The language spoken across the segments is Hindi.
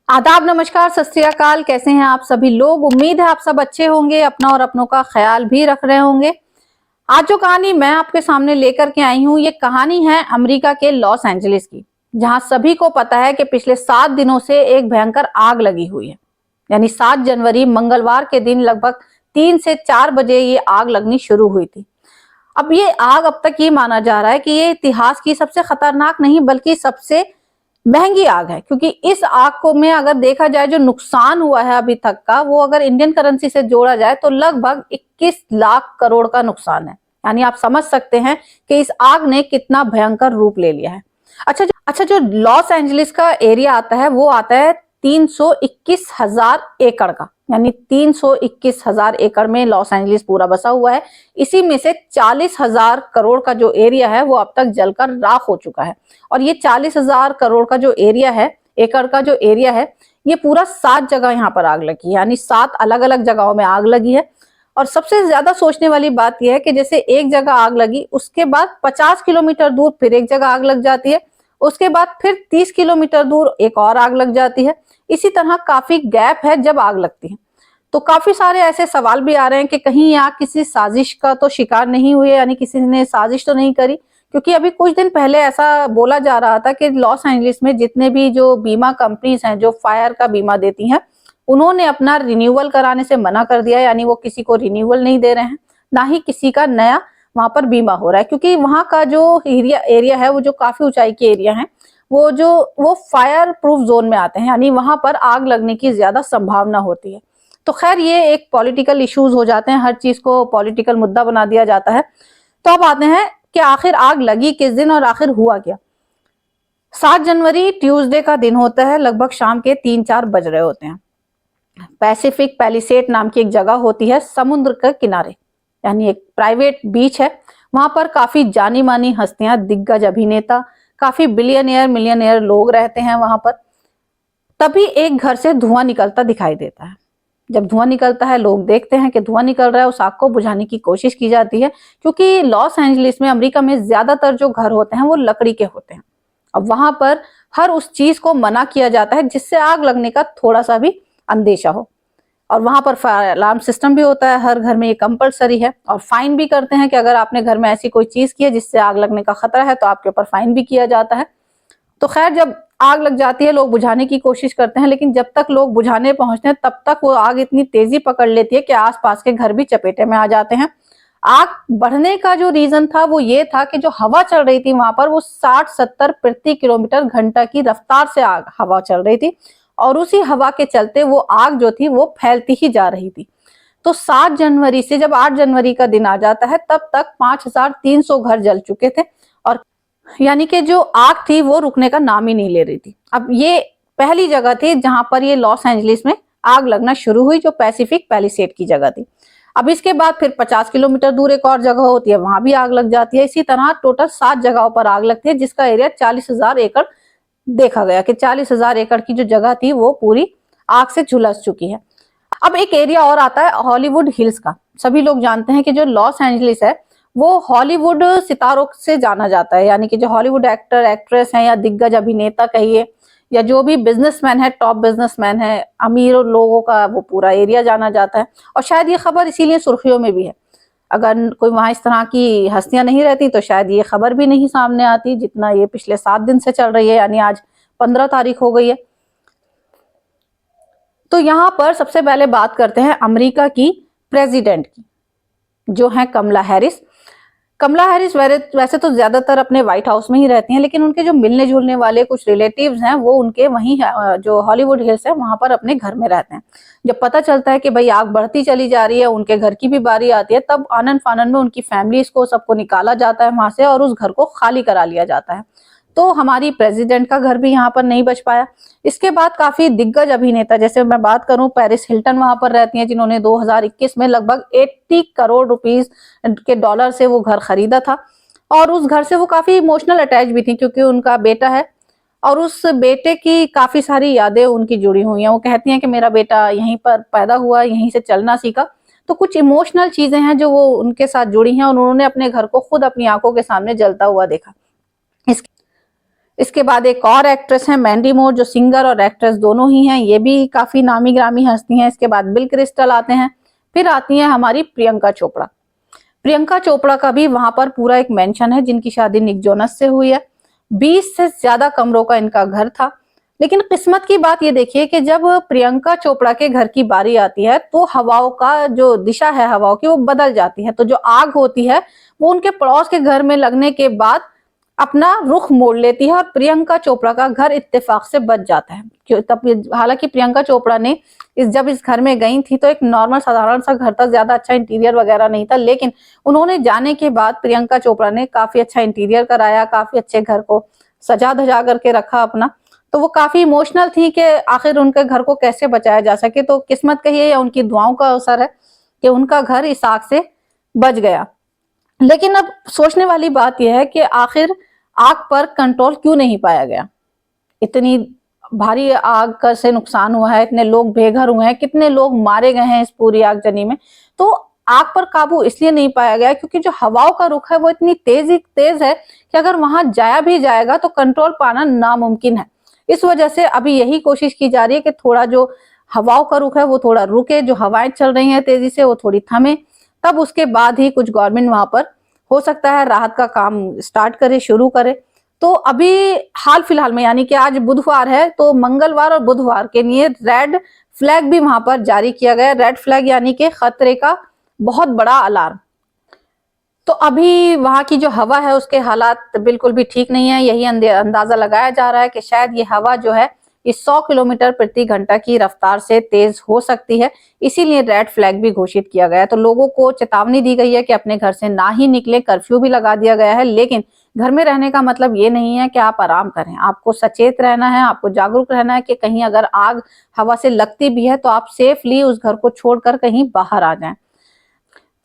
आदाब, नमस्कार, सत श्री अकाल। कैसे हैं आप सभी लोग? उम्मीद है आप सब अच्छे होंगे, अपना और अपनों का ख्याल भी रख रहे होंगे। आज जो कहानी मैं आपके सामने लेकर के आई हूँ, ये कहानी है अमेरिका के लॉस एंजलिस की, जहां सभी को पता है कि पिछले 7 दिनों से एक भयंकर आग लगी हुई है। यानी 7 जनवरी मंगलवार के दिन लगभग 3 से 4 बजे ये आग लगनी शुरू हुई थी। अब ये आग, अब तक ये माना जा रहा है कि ये इतिहास की सबसे खतरनाक नहीं बल्कि सबसे महंगी आग है, क्योंकि इस आग को में अगर देखा जाए जो नुकसान हुआ है अभी तक का, वो अगर इंडियन करेंसी से जोड़ा जाए तो लगभग 21 लाख करोड़ का नुकसान है। यानी आप समझ सकते हैं कि इस आग ने कितना भयंकर रूप ले लिया है। अच्छा, जो लॉस एंजलिस का एरिया आता है वो आता है 321,000 एकड़ का। यानी 321,000 एकड़ में लॉस एंजलिस पूरा बसा हुआ है। इसी में से 40,000 करोड़ का जो एरिया है वो अब तक जलकर राख हो चुका है। और ये 40,000 करोड़ का जो एरिया है, एकड़ का जो एरिया है, ये पूरा 7 जगह यहाँ पर आग लगी है। यानी 7 अलग अलग जगहों में आग लगी है। और सबसे ज्यादा सोचने वाली बात यह है कि जैसे एक जगह आग लगी, उसके बाद 50 किलोमीटर दूर फिर एक जगह आग लग जाती है, उसके बाद फिर 30 किलोमीटर दूर एक और आग लग जाती है। इसी तरह काफी गैप है जब आग लगती है। तो काफी सारे ऐसे सवाल भी आ रहे हैं कि कहीं आग किसी साजिश का तो शिकार नहीं हुई है, यानी किसी ने साजिश तो नहीं करी। क्योंकि अभी कुछ दिन पहले ऐसा बोला जा रहा था कि लॉस एंजलिस में जितने भी जो बीमा कंपनीज हैं जो फायर का बीमा देती हैं, उन्होंने अपना रिन्यूअल कराने से मना कर दिया। यानी वो किसी को रिन्यूअल नहीं दे रहे हैं, ना ही किसी का नया वहां पर बीमा हो रहा है। क्योंकि वहां का जो एरिया है वो जो काफी ऊंचाई के एरिया है, वो फायर प्रूफ जोन में आते हैं। यानी वहां पर आग लगने की ज्यादा संभावना होती है। तो खैर, ये एक पॉलिटिकल इश्यूज हो जाते हैं, हर चीज को पॉलिटिकल मुद्दा बना दिया जाता है। तो अब आते हैं कि आखिर आग लगी किस दिन और आखिर हुआ क्या। 7 जनवरी ट्यूसडे का दिन होता है। लगभग शाम के 3-4 बज रहे होते हैं। पैसिफिक पैलिसेड नाम की एक जगह होती है समुद्र के किनारे, यानी एक प्राइवेट बीच है। वहां पर काफी जानी मानी हस्तियां, दिग्गज अभिनेता, काफी बिलियनियर मिलियनियर लोग रहते हैं वहां पर। तभी एक घर से धुआं निकलता दिखाई देता है। जब धुआं निकलता है, लोग देखते हैं कि धुआं निकल रहा है, उस आग को बुझाने की कोशिश की जाती है। क्योंकि लॉस एंजलिस में, अमेरिका में, ज्यादातर जो घर होते हैं वो लकड़ी के होते हैं। अब वहां पर हर उस चीज को मना किया जाता है जिससे आग लगने का थोड़ा सा भी अंदेशा हो। और वहां पर फायर अलार्म सिस्टम भी होता है, हर घर में ये कंपलसरी है। और फाइन भी करते हैं कि अगर आपने घर में ऐसी कोई चीज की है जिससे आग लगने का खतरा है तो आपके ऊपर फाइन भी किया जाता है। तो खैर, जब आग लग जाती है, लोग बुझाने की कोशिश करते हैं, लेकिन जब तक लोग बुझाने पहुंचते हैं तब तक वो आग इतनी तेजी पकड़ लेती है कि आसपास के घर भी चपेटे में आ जाते हैं। आग बढ़ने का जो रीजन था वो ये था कि जो हवा चल रही थी वहां पर, वो 60-70 प्रति किलोमीटर घंटा की रफ्तार से आग हवा चल रही थी। और उसी हवा के चलते वो आग जो थी वो फैलती ही जा रही थी। तो 7 जनवरी से जब 8 जनवरी का दिन आ जाता है, तब तक 5,300 घर जल चुके थे। और यानी कि जो आग थी वो रुकने का नाम ही नहीं ले रही थी। अब ये पहली जगह थी जहां पर ये लॉस एंजलिस में आग लगना शुरू हुई, जो पैसिफिक पैलिसेड की जगह थी। अब इसके बाद फिर 50 किलोमीटर दूर एक और जगह होती है, वहां भी आग लग जाती है। इसी तरह टोटल 7 जगहों पर आग लगती है, जिसका एरिया 40,000 एकड़ देखा गया कि 40,000 एकड़ की जो जगह थी वो पूरी आग से झुलस चुकी है। अब एक एरिया और आता है हॉलीवुड हिल्स का। सभी लोग जानते हैं कि जो लॉस एंजलिस है वो हॉलीवुड सितारों से जाना जाता है। यानी कि जो हॉलीवुड एक्टर एक्ट्रेस हैं या दिग्गज अभिनेता कहिए, या जो भी बिजनेसमैन है, टॉप बिजनेसमैन है, अमीर लोगों का वो पूरा एरिया जाना जाता है। और शायद ये खबर इसीलिए सुर्खियों में भी है। अगर कोई वहां इस तरह की हस्तियां नहीं रहती तो शायद ये खबर भी नहीं सामने आती, जितना ये पिछले 7 दिन से चल रही है। यानी आज 15 तारीख हो गई है। तो यहाँ पर सबसे पहले बात करते हैं अमेरिका की प्रेसिडेंट की, जो है कमला हैरिस। कमला हैरिस वैसे तो ज्यादातर अपने व्हाइट हाउस में ही रहती हैं, लेकिन उनके जो मिलने जुलने वाले कुछ रिलेटिव्स हैं वो उनके वहीं जो हॉलीवुड हिल्स है वहां पर अपने घर में रहते हैं। जब पता चलता है कि भाई आग बढ़ती चली जा रही है, उनके घर की भी बारी आती है, तब आनन फानन में उनकी फैमिलीज को सबको निकाला जाता है वहां से और उस घर को खाली करा लिया जाता है। तो हमारी प्रेसिडेंट का घर भी यहाँ पर नहीं बच पाया। इसके बाद काफी दिग्गज अभिनेता, जैसे मैं बात करूं, पेरिस हिल्टन वहां पर रहती हैं, जिन्होंने 2021 में लगभग 80 करोड़ रुपीस के डॉलर से वो घर खरीदा था। और उस घर से वो काफी इमोशनल अटैच भी थी, क्योंकि उनका बेटा है और उस बेटे की काफी सारी यादें उनकी जुड़ी हुई हैं। वो कहती हैं कि मेरा बेटा यहीं पर पैदा हुआ, यहीं से चलना सीखा। तो कुछ इमोशनल चीजें हैं जो वो उनके साथ जुड़ी हैं और उन्होंने अपने घर को खुद अपनी आंखों के सामने जलता हुआ देखा। इसके बाद एक और एक्ट्रेस है मैंडी मोर, जो सिंगर और एक्ट्रेस दोनों ही हैं, ये भी काफी नामी ग्रामी हस्ती हैं। इसके बाद बिल क्रिस्टल आते हैं, फिर आती है हमारी प्रियंका चोपड़ा। प्रियंका चोपड़ा का भी वहां पर पूरा एक मेंशन है, जिनकी शादी निक जोनस से हुई है। 20 से ज्यादा कमरों का इनका घर था। लेकिन किस्मत की बात ये देखिए कि जब प्रियंका चोपड़ा के घर की बारी आती है तो हवाओं का जो दिशा है हवाओं की, वो बदल जाती है। तो जो आग होती है वो उनके पड़ोस के घर में लगने के बाद अपना रुख मोड़ लेती है और प्रियंका चोपड़ा का घर इत्तेफाक से बच जाता है। क्यों तब, हालांकि प्रियंका चोपड़ा ने जब इस घर में गई थी तो एक नॉर्मल साधारण सा घर था, ज्यादा अच्छा इंटीरियर वगैरह नहीं था। लेकिन उन्होंने जाने के बाद प्रियंका चोपड़ा ने काफी अच्छा इंटीरियर कराया, काफी अच्छे घर को सजा धजा करके रखा अपना। तो वो काफी इमोशनल थी कि आखिर उनके घर को कैसे बचाया जा सके। तो किस्मत कहिए या उनकी दुआओं का असर है कि उनका घर इस आग से बच गया। लेकिन अब सोचने वाली बात यह है कि आखिर आग पर कंट्रोल क्यों नहीं पाया गया। इतनी भारी आग का से नुकसान हुआ है, इतने लोग बेघर हुए हैं, कितने लोग मारे गए हैं इस पूरी आगजनी में। तो आग पर काबू इसलिए नहीं पाया गया क्योंकि जो हवाओं का रुख है वो इतनी तेज है कि अगर वहां जाया भी जाएगा तो कंट्रोल पाना नामुमकिन है। इस वजह से अभी यही कोशिश की जा रही है कि थोड़ा जो हवाओं का रुख है वो थोड़ा रुके, जो हवाएं चल रही हैं तेजी से वो थोड़ी थमे, तब उसके बाद ही कुछ गवर्नमेंट वहां पर हो सकता है राहत का काम स्टार्ट करे, शुरू करे। तो अभी हाल फिलहाल में, यानी कि आज बुधवार है, तो मंगलवार और बुधवार के लिए रेड फ्लैग भी वहां पर जारी किया गया। रेड फ्लैग यानी कि खतरे का बहुत बड़ा अलार्म। तो अभी वहां की जो हवा है उसके हालात बिल्कुल भी ठीक नहीं है। यही अंदाजा लगाया जा रहा है कि शायद ये हवा जो है इस 100 किलोमीटर प्रति घंटा की रफ्तार से तेज हो सकती है। इसीलिए रेड फ्लैग भी घोषित किया गया है। तो लोगों को चेतावनी दी गई है कि अपने घर से ना ही निकले, कर्फ्यू भी लगा दिया गया है। लेकिन घर में रहने का मतलब ये नहीं है कि आप आराम करें, आपको सचेत रहना है, आपको जागरूक रहना है कि कहीं अगर आग हवा से लगती भी है तो आप सेफली उस घर को छोड़कर कहीं बाहर आ जाएं।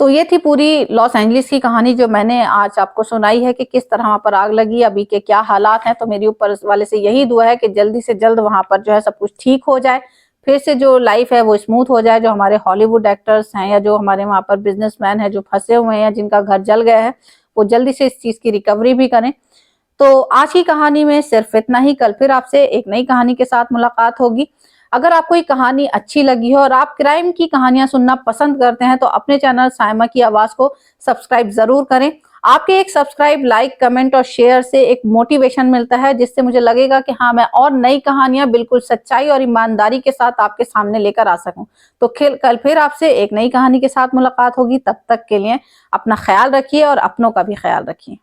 तो ये थी पूरी लॉस एंजलिस की कहानी जो मैंने आज आपको सुनाई है कि किस तरह वहां पर आग लगी, अभी के क्या हालात हैं। तो मेरी ऊपर वाले से यही दुआ है कि जल्दी से जल्द वहां पर जो है सब कुछ ठीक हो जाए, फिर से जो लाइफ है वो स्मूथ हो जाए। जो हमारे हॉलीवुड एक्टर्स हैं या जो हमारे वहां पर बिजनेसमैन है जो फंसे हुए हैं, जिनका घर जल गया है, वो जल्दी से इस चीज की रिकवरी भी करें। तो आज की कहानी में सिर्फ इतना ही। कल फिर आपसे एक नई कहानी के साथ मुलाकात होगी। अगर आपको ये कहानी अच्छी लगी हो और आप क्राइम की कहानियां सुनना पसंद करते हैं तो अपने चैनल साइमा की आवाज को सब्सक्राइब जरूर करें। आपके एक सब्सक्राइब, लाइक, कमेंट और शेयर से एक मोटिवेशन मिलता है, जिससे मुझे लगेगा कि हाँ, मैं और नई कहानियां बिल्कुल सच्चाई और ईमानदारी के साथ आपके सामने लेकर आ सकूं। तो कल फिर आपसे एक नई कहानी के साथ मुलाकात होगी। तब तक के लिए अपना ख्याल रखिए और अपनों का भी ख्याल रखिए।